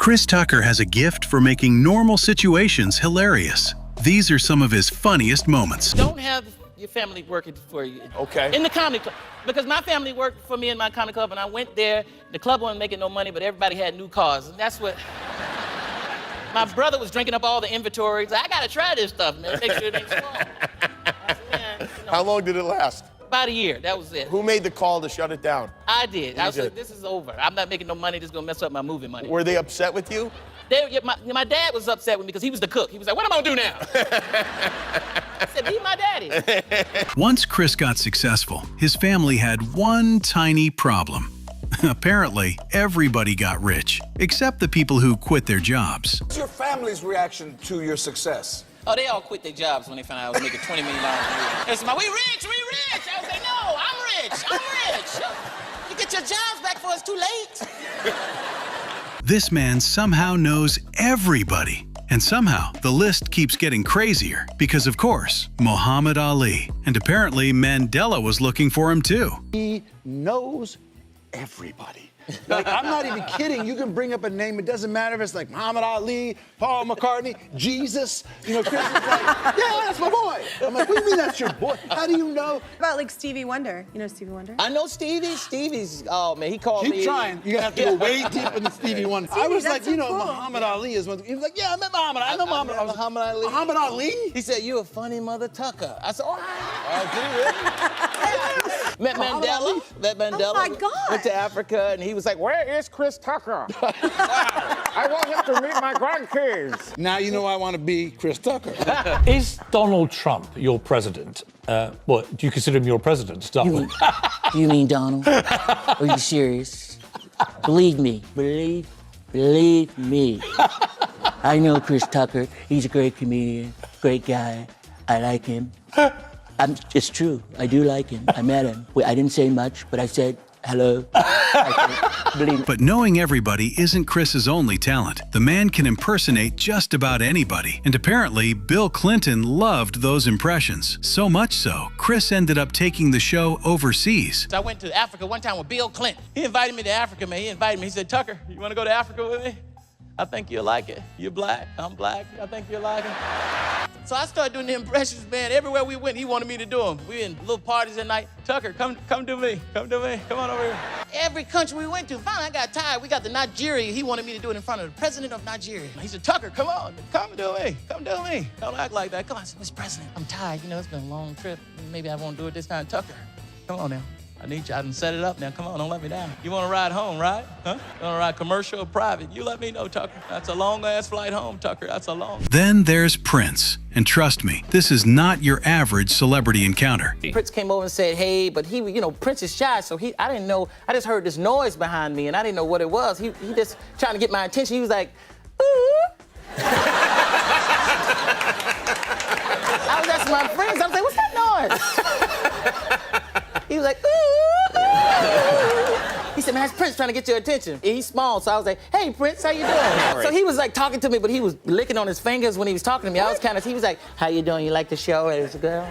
Chris Tucker has a gift for making normal situations hilarious. These are some of his funniest moments. Don't have your family working for you. Okay. In the comedy club. Because my family worked for me in my comedy club, and I went there. The club wasn't making no money, but everybody had new cars. And that's what... My brother was drinking up all the inventory. He's like, I gotta try this stuff, man. Make sure it ain't small. I said, man, you know. How long did it last? About a year, that was it. Who made the call to shut it down? I did. I was did. like, this is over. I'm not making no money. This is gonna mess up my movie money. Were they upset with you? My dad was upset with me because he was the cook. He was like, what am I gonna do now? I said, be my daddy. Once Chris got successful, his family had one tiny problem. Apparently, everybody got rich, except the people who quit their jobs. What's your family's reaction to your success? Oh, they all quit their jobs when they found out I was making $20 million a year. They said, we rich, we rich. I was like, no, I'm rich. You get your jobs back before it's too late. This man somehow knows everybody. And somehow, the list keeps getting crazier because, of course, Muhammad Ali. And apparently, Mandela was looking for him, too. He knows everybody. Like, I'm not even kidding. You can bring up a name. It doesn't matter if it's like Muhammad Ali, Paul McCartney, Jesus. You know, Chris is like, yeah, that's my boy. I'm like, what do you mean that's your boy? How do you know? What about like Stevie Wonder? You know Stevie Wonder? I know Stevie. Stevie's, oh man, he called me. Keep trying. You're gonna have to go way deep into Stevie Wonder. I was like, you know, cool. Muhammad Ali is one. He was like, yeah, I met Muhammad. I know Muhammad. Muhammad Ali. Muhammad Ali? He said, you a funny mother Tucker. I said, Met Mandela. Met Mandela. Oh my God. Went to Africa, and he was like, where is Chris Tucker? I want him to meet my grandkids. Now you know I want to be Chris Tucker. Is Donald Trump your president? What, do you consider him your president, to start with? You mean Donald? Are you serious? Believe me. Believe me. I know Chris Tucker. He's a great comedian, great guy. I like him. It's true. I do like him. I met him. I didn't say much, but I said hello. Believe me. But knowing everybody isn't Chris's only talent. The man can impersonate just about anybody. And apparently, Bill Clinton loved those impressions. So much so, Chris ended up taking the show overseas. I went to Africa one time with Bill Clinton. He invited me to Africa, man. He invited me. He said, Tucker, you want to go to Africa with me? I think you'll like it. You're black. I'm black. I think you'll like it. So I started doing the impressions, man. Everywhere we went, he wanted me to do them. We in little parties at night. Tucker, come do me. Come do me. Come on over here. Every country we went to, finally I got tired. We got to Nigeria. He wanted me to do it in front of the president of Nigeria. He said, Tucker, come on. Come do me. Come do me. Don't act like that. Come on. I said, Mr. President, I'm tired. You know, it's been a long trip. Maybe I won't do it this time. Tucker, come on now. I need you. I done set it up now. Come on, don't let me down. You want to ride home, right? Huh? You want to ride commercial or private? You let me know, Tucker. That's a long-ass flight home, Tucker. That's a long... Then there's Prince. And trust me, this is not your average celebrity encounter. Prince came over and said, hey, but he, you know, Prince is shy, so I didn't know. I just heard this noise behind me, and I didn't know what it was. He just trying to get my attention. He was like, ooh. I was asking my friends, I was like, what's that noise? He was like, ooh, ooh. He said, man, that's Prince trying to get your attention. He's small, so I was like, hey, Prince, how you doing? Right. So he was like talking to me, but he was licking on his fingers when he was talking to me. What? He was like, how you doing? You like the show as a girl?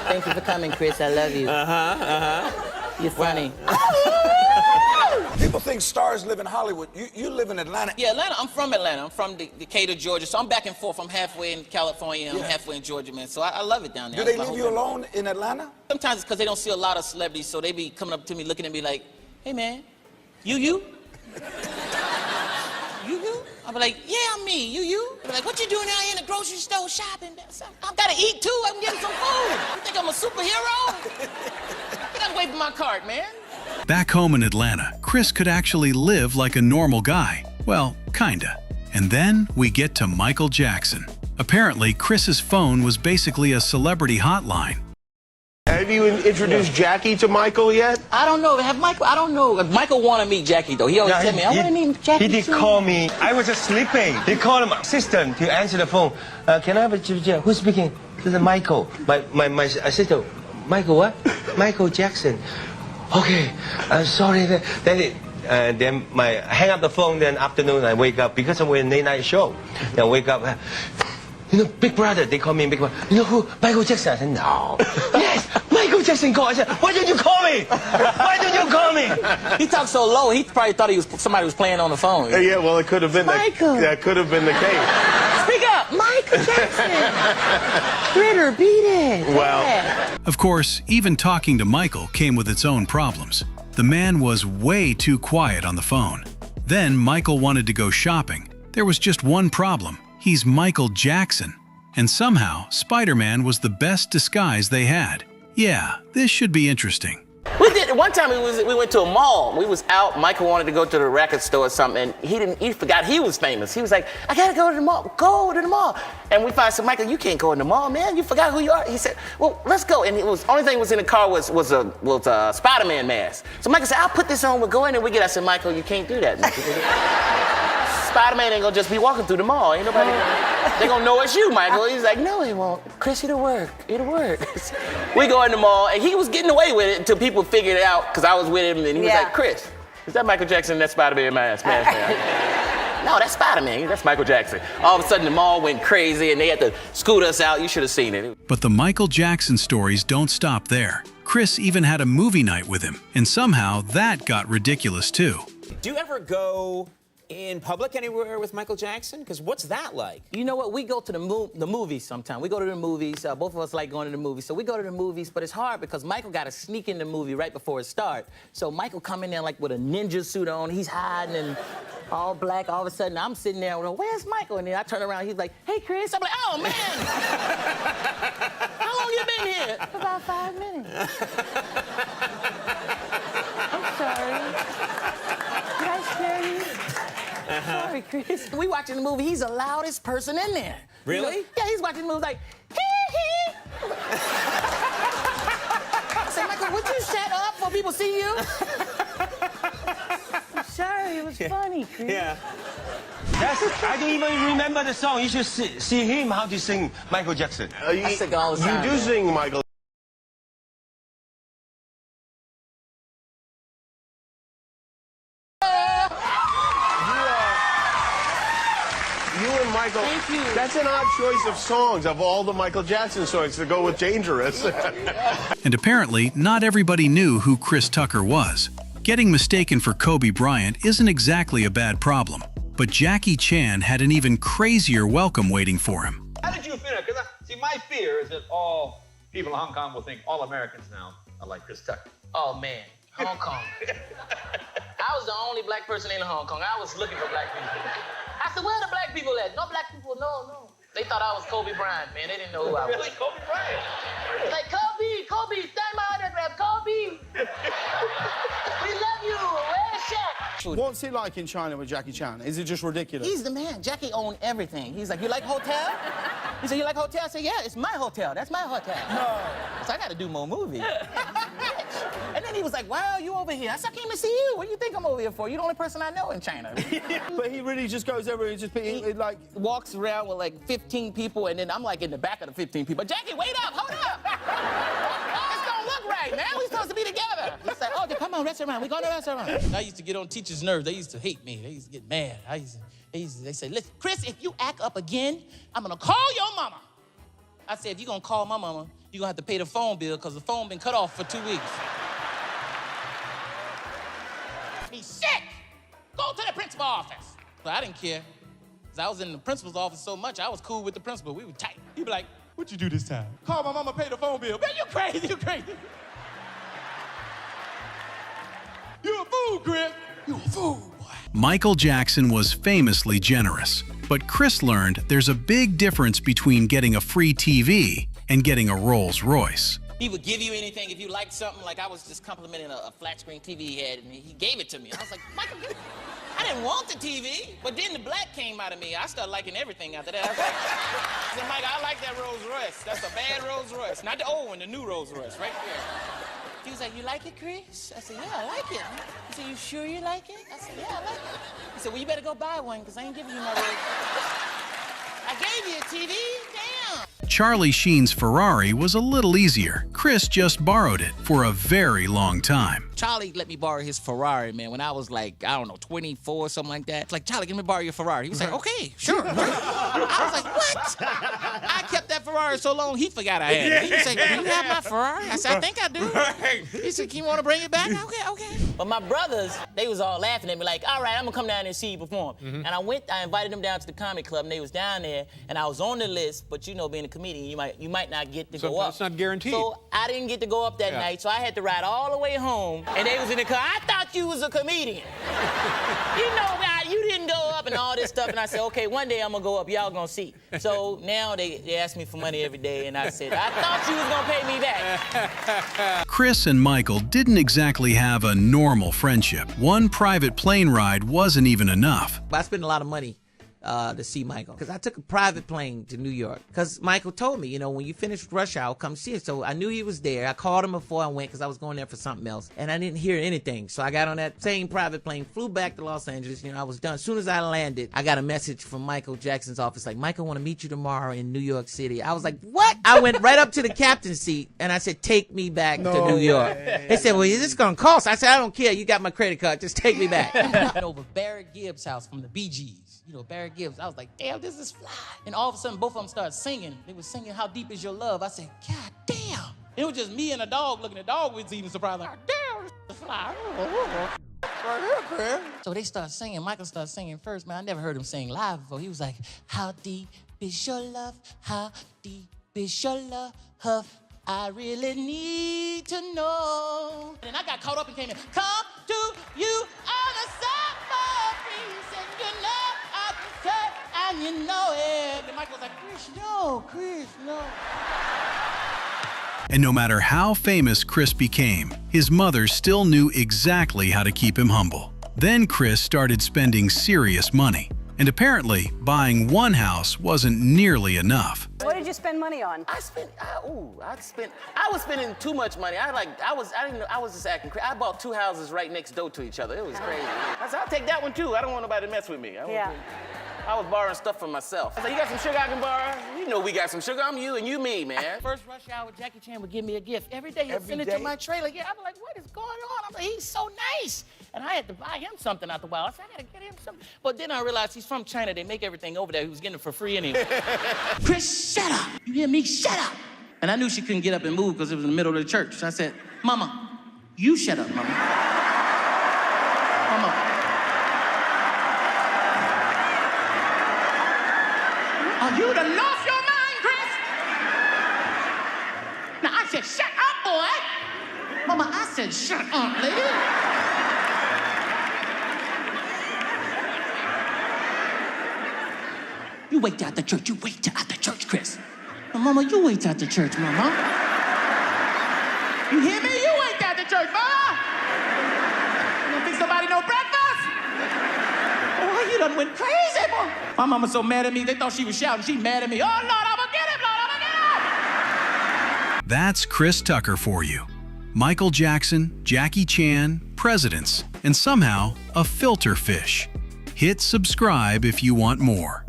Thank you for coming, Chris. I love you. You're funny. People think stars live in Hollywood. You live in Atlanta. Yeah, Atlanta. I'm from Atlanta. I'm from Decatur, Georgia. So I'm back and forth. I'm halfway in California and I'm halfway in Georgia, man. So I love it down there. Do they leave you alone in Atlanta? Sometimes it's because they don't see a lot of celebrities, so they be coming up to me, looking at me like, hey, man, you? I'll be like, yeah, I'm me. You? They'll be like, what you doing out here in the grocery store shopping? I gotta eat, too. I'm getting some food. You think I'm a superhero? Get away from my cart, man. Back home in Atlanta, Chris could actually live like a normal guy. Well, kinda. And then we get to Michael Jackson. Apparently, Chris's phone was basically a celebrity hotline. Have you introduced Jackie to Michael yet? I don't know. I don't know. Michael wanted to meet Jackie, though. He always tell me, I want to meet Jackie. He did call me. I was just sleeping. He called my assistant to answer the phone. Can I have a... Who's speaking? This is Michael. My assistant. Michael what? Michael Jackson. Okay, I'm sorry. Then I hang up the phone. Then afternoon I wake up because I'm in a late night show. Then I wake up. You know, Big Brother. They call me Big Brother. You know who? Michael Jackson. I said no. Yes, Michael Jackson called. I said, why did you call me? Why did you call me? He talked so low, he probably thought somebody was playing on the phone. Yeah, well, it could have been Michael. that could have been the case. Speak up! Michael Jackson. Ritter, beat it. Well, Yeah. Of course, even talking to Michael came with its own problems. The man was way too quiet on the phone. Then Michael wanted to go shopping. There was just one problem. He's Michael Jackson. And somehow, Spider-Man was the best disguise they had. Yeah, this should be interesting. We did one time. We went to a mall. We was out. Michael wanted to go to the record store or something, and he forgot he was famous. He was like, "I gotta go to the mall. Go to the mall." And we finally said, "Michael, you can't go in the mall, man. You forgot who you are." He said, "Well, let's go." And it was only thing was in the car was a Spider-Man mask. So Michael said, "I'll put this on. We'll go in and we get." I said, "Michael, you can't do that. Spider-Man ain't gonna just be walking through the mall. Ain't nobody. They gonna know it's you, Michael." He's like, "No, it won't. Chris, it'll work. It'll work." We go in the mall, and he was getting away with it until people figured it out, because I was with him, and he was like, "Chris, is that Michael Jackson in that Spider-Man mask?" No, that's Spider-Man. That's Michael Jackson. All of a sudden, the mall went crazy, and they had to scoot us out. You should have seen it. But the Michael Jackson stories don't stop there. Chris even had a movie night with him, and somehow that got ridiculous too. Do you ever go in public anywhere with Michael Jackson? Because what's that like? You know what? We go to the movies sometimes. We go to the movies. Both of us like going to the movies. So we go to the movies, but it's hard because Michael got to sneak in the movie right before it starts. So Michael come in there like with a ninja suit on. He's hiding and all black. All of a sudden, I'm sitting there, well, where's Michael? And then I turn around, he's like, "Hey, Chris." I'm like, "Oh, man." How long you been here? About 5 minutes. I'm sorry. Did I scare you? Sorry, Chris. We watching the movie. He's the loudest person in there. Really? Yeah, he's watching the movie like, hee hee. I said, "Michael, would you shut up before people see you?" I'm sorry, it was funny, Chris. Yeah. I don't even remember the song. You should see him how to sing Michael Jackson. I sing all the time. You do sing, Michael. You and Michael. Thank you. That's an odd choice of songs of all the Michael Jackson songs to go with Dangerous. And apparently, not everybody knew who Chris Tucker was. Getting mistaken for Kobe Bryant isn't exactly a bad problem. But Jackie Chan had an even crazier welcome waiting for him. How did you feel? Because see, my fear is that all people in Hong Kong will think all Americans now are like Chris Tucker. Oh, man. Hong Kong. I was the only black person in Hong Kong. I was looking for black people. I said, "Where are the black people at?" No black people, no. They thought I was Kobe Bryant, man. They didn't know who I was. Really, Kobe Bryant? Like, Kobe, stand by autograph, Kobe. We love you. Where's Shaq? What's it like in China with Jackie Chan? Is it just ridiculous? He's the man. Jackie owned everything. He's like, "You like hotel?" He said, "You like hotel?" I said, "Yeah, it's my hotel. That's my hotel." No. So I got to do more movies. And then he was like, "Wow, you over here?" I said, "I came to see you. What do you think I'm over here for? You're the only person I know in China." But he really just goes over and just like walks around with like 15 people, and then I'm like in the back of the 15 people. "Jackie, wait up, hold up. This don't look right, man. We supposed to be together." He's like, "Oh, come on, restaurant. We go to a restaurant." I used to get on teachers' nerves. They used to hate me. They used to get mad. They say, "Listen, Chris, if you act up again, I'm gonna call your mama." I said, "If you're gonna call my mama, you're gonna have to pay the phone bill because the phone been cut off for 2 weeks." He's sick. Go to the principal office. But I didn't care. Because I was in the principal's office so much, I was cool with the principal. We were tight. He'd be like, "What you do this time?" "Call my mama, pay the phone bill." "Man, you crazy, you crazy." "You a fool, Chris. You a fool, boy." Michael Jackson was famously generous. But Chris learned there's a big difference between getting a free TV and getting a Rolls Royce. He would give you anything if you liked something. Like I was just complimenting a flat screen TV he had, and he gave it to me. I was like, "Michael, I didn't want the TV." But then the black came out of me. I started liking everything after that. I was like, I said, "Michael, I like that Rolls Royce. That's a bad Rolls Royce. Not the old one, the new Rolls Royce, right there." He was like, "You like it, Chris?" I said, "Yeah, I like it." He said, "You sure you like it?" I said, "Yeah, I like it." He said, "Well, you better go buy one, because I ain't giving you my Rolls Royce." "I gave you a TV? Damn." Charlie Sheen's Ferrari was a little easier. Chris just borrowed it for a very long time. Charlie let me borrow his Ferrari, man, when I was like, I don't know, 24, something like that. It's like, Charlie, let me borrow your Ferrari. He was like, okay, sure. I was like, what? I kept that Ferrari so long, he forgot I had it. He was like, do you have my Ferrari? I said, I think I do. He said, you want to bring it back? Okay. But my brothers, they was all laughing at me like, all right, I'm gonna come down there and see you perform. And I invited them down to the comedy club, and they was down there, and I was on the list, but you know, being a comedian, you might not get to go up. That's not guaranteed. So I didn't get to go up that night, so I had to ride all the way home, and they was in the car. I thought you was a comedian. You know, you didn't go up and all this stuff, and I said, okay, one day I'm gonna go up, y'all gonna see. So now they ask me for money every day, and I said, I thought you was gonna pay me back. Chris and Michael didn't exactly have a normal friendship. One private plane ride wasn't even enough. I spent a lot of money to see Michael, because I took a private plane to New York, because Michael told me, you know, when you finish Rush Hour, come see it. So I knew he was there. I called him before I went, because I was going there for something else, and I didn't hear anything. So I got on that same private plane, flew back to Los Angeles. You know, I was done. As soon as I landed, I got a message from Michael Jackson's office, like, Michael want to meet you tomorrow in New York City. I was like, what? I went right up to the captain's seat, and I said, take me back to New York. They said, well, is this going to cost? I said, I don't care. You got my credit card. Just take me back. Over Barrett Gibbs' house from the Bee Gees. You know, Barrett Gibbs. I was like, damn, this is fly. And all of a sudden, both of them started singing. They were singing, How Deep Is Your Love? I said, God damn. It was just me and a dog looking. The dog was even surprised, like, damn, this is fly. So they started singing. Michael started singing first, man. I never heard him sing live before. He was like, how deep is your love? How deep is your love? I really need to know. And I got caught up and came in. Come to you on the summer breeze, and you know I can say, and you know it. And Michael was like, Chris, no. And no matter how famous Chris became, his mother still knew exactly how to keep him humble. Then Chris started spending serious money. And apparently, buying one house wasn't nearly enough. What did you spend money on? I was spending too much money. I was just acting crazy. I bought 2 houses right next door to each other. It was crazy. I said, I'll take that one too. I don't want nobody to mess with me. I was borrowing stuff from myself. I said, you got some sugar I can borrow? You know we got some sugar. I'm you and you me, man. First Rush Hour, Jackie Chan would give me a gift. Every day he'd send it to my trailer. Yeah, I'm like, what is going on? I'm like, he's so nice. And I had to buy him something out the wild. I said, I gotta get him something. But then I realized he's from China. They make everything over there. He was getting it for free anyway. Chris, shut up. You hear me? Shut up. And I knew she couldn't get up and move because it was in the middle of the church. So I said, Mama, you shut up, Mama. Mama. Oh, you done lost your mind, Chris. Now, I said, shut up, boy. Mama, I said, shut up, lady. You wait till at the church. You wait till at the church, Chris. Now, Mama, you wait till at the church, Mama. You hear me? You wait till at the church, Mama. You don't think somebody no breakfast? Oh, you done went crazy, boy. My mama so mad at me, they thought she was shouting. She mad at me. Oh, Lord, I'm gonna get him, Lord, I'm gonna get him. That's Chris Tucker for you. Michael Jackson, Jackie Chan, presidents, and somehow a filter fish. Hit subscribe if you want more.